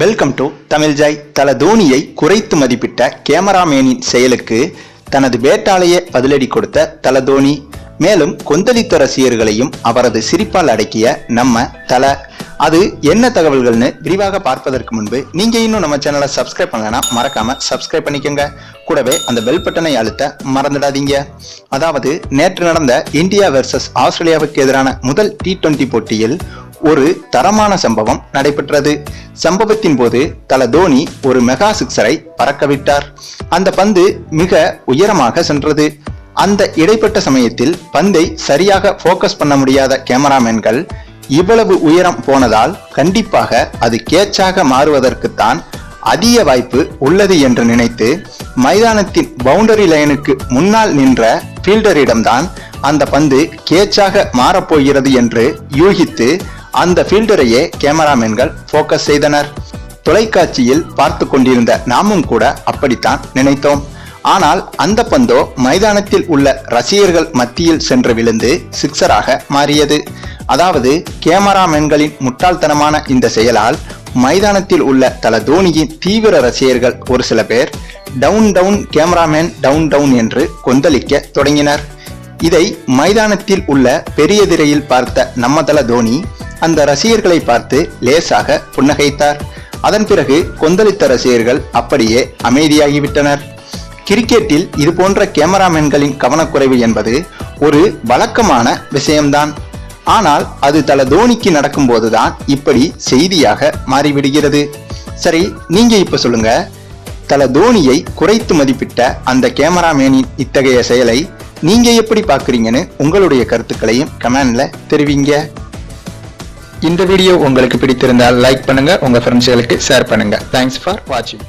Welcome to Tamil Joy. தல தோனியை குறைத்து மதிப்பிட்ட கேமராமேனின் செயலுக்கு தனது பேட்டாலேயே பதிலடி கொடுத்த தல தோனி. மேலும் கொந்தளித்த ரசிகர்களையும் அவரது சிரிப்பால் அடக்கிய நம்ம தல. அது என்ன தகவல்கள்னு விரிவாக பார்ப்பதற்கு முன்பு நீங்க இன்னும் நம்ம சேனலை சப்ஸ்கிரைப் பண்ணலன்னா மறக்காம சப்ஸ்கிரைப் பண்ணிக்கோங்க. கூடவே அந்த பெல் பட்டனை அழுத்த மறந்துடாதீங்க. அதாவது நேற்று நடந்த இந்தியா வெர்சஸ் ஆஸ்திரேலியாவுக்கு எதிரான முதல் T20 போட்டியில் ஒரு தரமான சம்பவம் நடைபெற்றது. சம்பவத்தின் போது தல தோனி ஒரு மெகா சிக்ஸரை பறக்கவிட்டார். அந்த பந்து மிக உயரமாக சென்றது. அந்த இடைப்பட்ட சமயத்தில் பந்தை சரியாக போக்கஸ் பண்ண முடியாத கேமராமேன்கள் இவ்வளவு உயரம் போனதால் கண்டிப்பாக அது கேட்சாக மாறுவதற்குத்தான் அதிக வாய்ப்பு உள்ளது என்று நினைத்து மைதானத்தின் பவுண்டரி லைனுக்கு முன்னால் நின்ற ஃபீல்டரிடம்தான் அந்த பந்து கேட்சாக மாறப்போகிறது என்று யூகித்து அந்த ஃபீல்டரையே கேமராமேன்கள் போக்கஸ் செய்தனர். தொலைக்காட்சியில் பார்த்து கொண்டிருந்த நாமும் கூட அப்படித்தான் நினைத்தோம். ஆனால் அந்த பந்தோ மைதானத்தில் உள்ள ரசிகர்கள் மத்தியில் சென்று விழுந்து சிக்ஸராக மாறியது. அதாவது கேமராமேன்களின் முட்டாள்தனமான இந்த செயலால் மைதானத்தில் உள்ள தல தோனியின் தீவிர ரசிகர்கள் ஒரு சில பேர் down down cameraman down down என்று கொந்தளிக்க தொடங்கினர். இதை மைதானத்தில் உள்ள பெரிய திரையில் பார்த்த நம்ம தல தோனி அந்த ரசிகர்களை பார்த்து லேசாக புன்னகைத்தார். அதன் பிறகு கொந்தளித்த ரசிகர்கள் அப்படியே அமைதியாகிவிட்டனர். கிரிக்கெட்டில் இது போன்ற கேமராமேன்களின் கவனக்குறைவு என்பது ஒரு வழக்கமான விஷயம்தான். ஆனால் அது தல தோனிக்கு நடக்கும் போதுதான் இப்படி செய்தியாக மாறிவிடுகிறது. சரி, நீங்க இப்ப சொல்லுங்க, தல தோனியை குறைத்து மதிப்பிட்ட அந்த கேமராமேனின் இத்தகைய செயலை நீங்க எப்படி பாக்குறீங்கன்னு உங்களுடைய கருத்துக்களையும் கமெண்ட்ல தெரிவிங்க. இந்த வீடியோ உங்களுக்கு பிடித்திருந்தால் லைக் பண்ணுங்க, உங்க ஃப்ரெண்ட்ஸ்களுக்கு ஷேர் பண்ணுங்க. தேங்க்ஸ் ஃபார் வாட்சிங்.